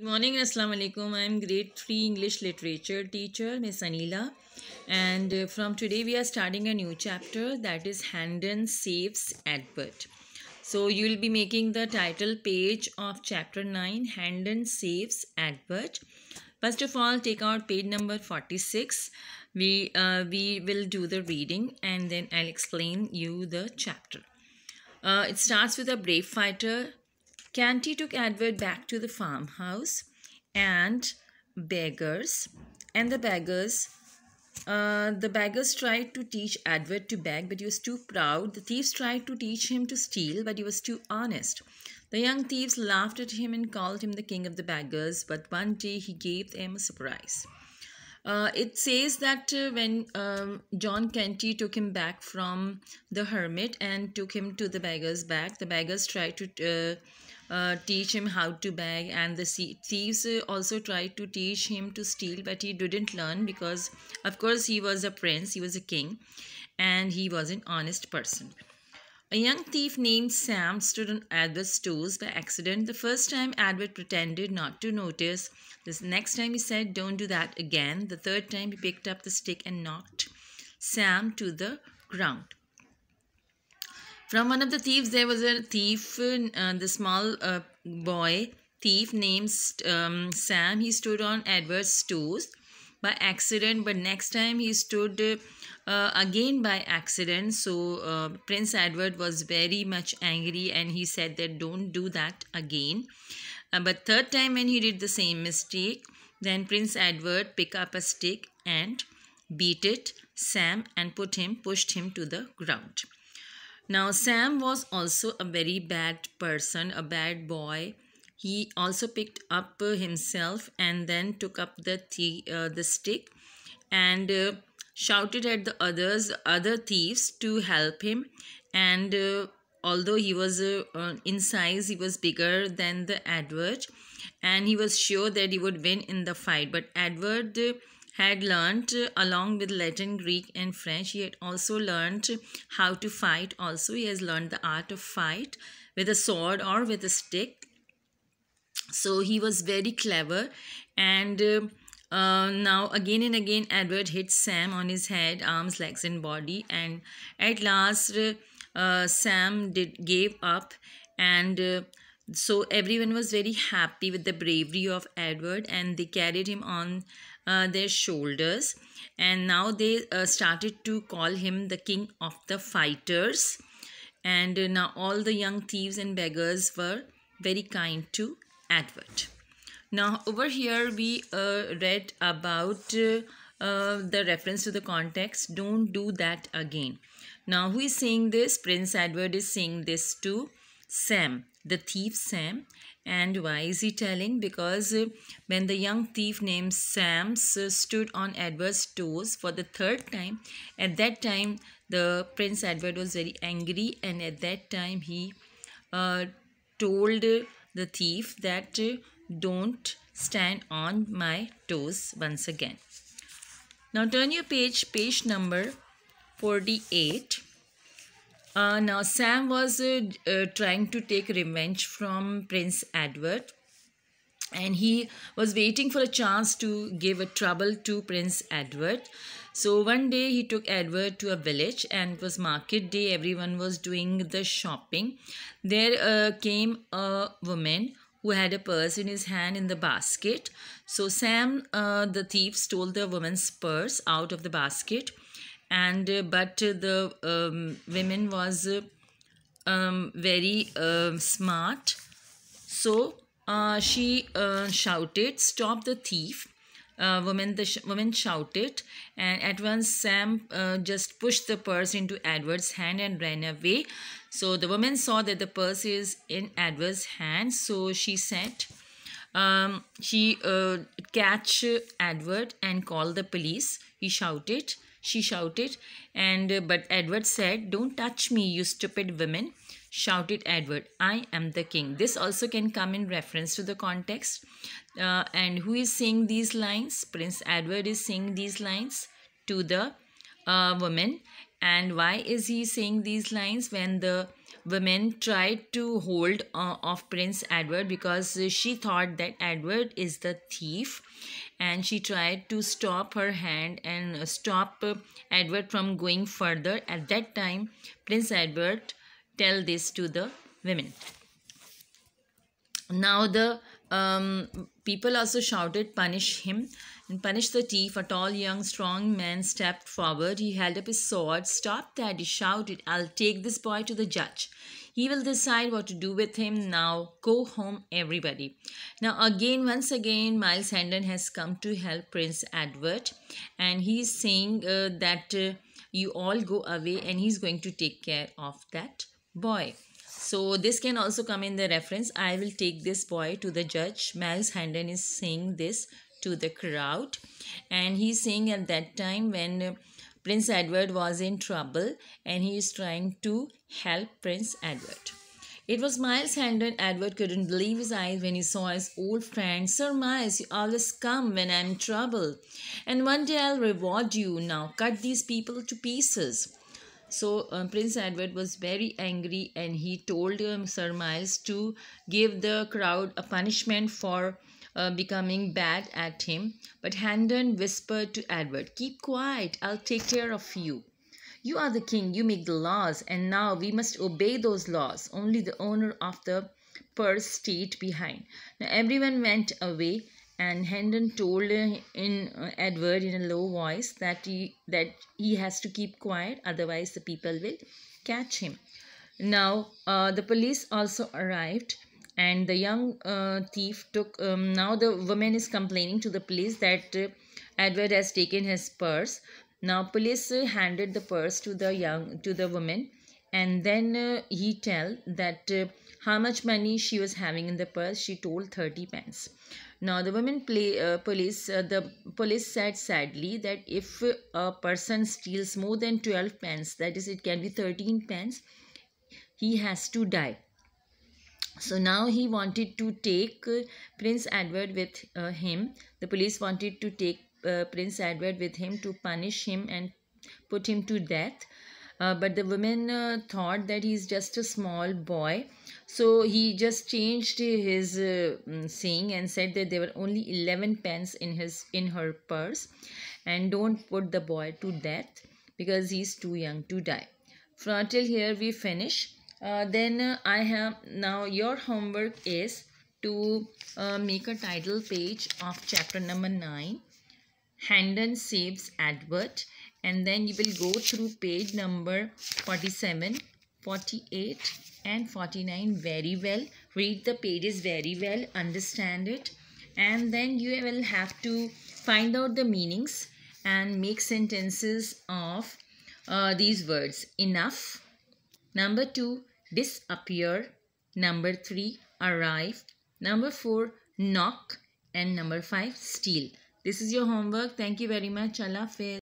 morning, Assalamu alaikum. I am grade 3 English literature teacher, Miss Anila. And from today, we are starting a new chapter, that is Handon Saves Edward. So, you will be making the title page of chapter 9, Handon Saves Edward. First of all, take out page number 46. We will do the reading and then I'll explain you the chapter. It starts with a brave fighter. Canty took Edward back to the farmhouse and beggars and the beggars tried to teach Edward to beg, but he was too proud. The thieves tried to teach him to steal, but he was too honest. The young thieves laughed at him and called him the king of the beggars, but one day he gave them a surprise. It says that when John Canty took him back from the hermit and took him to the beggars back, the beggars tried to teach him how to beg, and the thieves also tried to teach him to steal, but he didn't learn because, of course, he was a prince, he was a king, and he was an honest person. A young thief named Sam stood on Edward's toes by accident. The first time, Edward pretended not to notice. The next time, he said, "Don't do that again." The third time, he picked up the stick and knocked Sam to the ground. From one of the thieves, there was a thief, the small boy thief named Sam. He stood on Edward's toes by accident, but next time he stood again by accident. So Prince Edward was very much angry and he said that don't do that again. But third time when he did the same mistake, then Prince Edward picked up a stick and beat Sam and pushed him to the ground. Now Sam was also a very bad person, a bad boy. He also picked up himself and then took up the stick and shouted at the other thieves to help him. And although he was in size, he was bigger than the Edward, and he was sure that he would win in the fight. But Edward had learnt, along with Latin, Greek and French, he had also learnt how to fight. Also, he has learned the art of fight with a sword or with a stick. So he was very clever, and now again and again Edward hit Sam on his head, arms, legs and body, and at last Sam gave up, and so everyone was very happy with the bravery of Edward, and they carried him on their shoulders, and now they started to call him the king of the fighters. And now all the young thieves and beggars were very kind to Edward. Now over here we read about the reference to the context, don't do that again. Now who is saying this? Prince Edward is saying this to Sam, the thief Sam. And why is he telling? Because when the young thief named Sam stood on Edward's toes for the third time, at that time the Prince Edward was very angry, and at that time he told the thief that don't stand on my toes once again. Now turn your page number 48. Now Sam was trying to take revenge from Prince Edward, and he was waiting for a chance to give a trouble to Prince Edward. So one day he took Edward to a village, and it was market day. Everyone was doing the shopping. There came a woman who had a purse in his hand in the basket. So Sam, the thief, stole the woman's purse out of the basket. And but the woman was very smart, so she shouted, "Stop the thief!" Woman shouted, and at once Sam just pushed the purse into Edward's hand and ran away. So the woman saw that the purse is in Edward's hand, so she said, she catch Edward and call the police. She shouted, and but Edward said, "Don't touch me, you stupid woman," shouted Edward. "I am the king." This also can come in reference to the context. And who is saying these lines? Prince Edward is saying these lines to the woman. And why is he saying these lines? When the woman tried to hold of Prince Edward because she thought that Edward is the thief, and she tried to stop her hand and stop Edward from going further. At that time, Prince Edward tell this to the women. Now the people also shouted, "Punish him and punish the thief." A tall, young, strong man stepped forward. He held up his sword. "Stop that," he shouted. "I'll take this boy to the judge. He will decide what to do with him. Now go home, everybody." Now once again, Miles Hendon has come to help Prince Edward, and he's saying that you all go away, and he's going to take care of that boy. So this can also come in the reference, "I will take this boy to the judge." Miles Hendon is saying this to the crowd, and he's saying at that time when Prince Edward was in trouble, and he is trying to help Prince Edward. It was Miles Hendon. Edward couldn't believe his eyes when he saw his old friend. "Sir Miles, you always come when I'm in trouble, and one day I'll reward you. Now cut these people to pieces." So Prince Edward was very angry, and he told Sir Miles to give the crowd a punishment for becoming bad at him. But Hendon whispered to Edward, "Keep quiet, I'll take care of you. You are the king, you make the laws, and now we must obey those laws." Only the owner of the purse stayed behind. Now everyone went away, and Hendon told Edward in a low voice that he has to keep quiet, otherwise the people will catch him. Now the police also arrived, and the young thief took. Now the woman is complaining to the police that Edward has taken his purse. Now police handed the purse to the woman, and then he tell that how much money she was having in the purse. She told 30 pence. Now the the police said sadly that if a person steals more than 12 pence, that is, it can be 13 pence, he has to die. So now he wanted to take Prince Edward with him. The police wanted to take Prince Edward with him to punish him and put him to death. But the woman thought that he's just a small boy. So he just changed his saying and said that there were only 11 pence in her purse, and don't put the boy to death because he's too young to die. Till here we finish. Then I have now your homework is to make a title page of chapter number 9. Hendon saves Edward, and then you will go through page number 47, 48 and 49 very well. Read the pages very well, understand it, and then you will have to find out the meanings and make sentences of these words. Enough. Number 2, disappear. Number 3, arrive. Number 4, knock. And number 5, steal. This is your homework. Thank you very much. Allah Hafiz.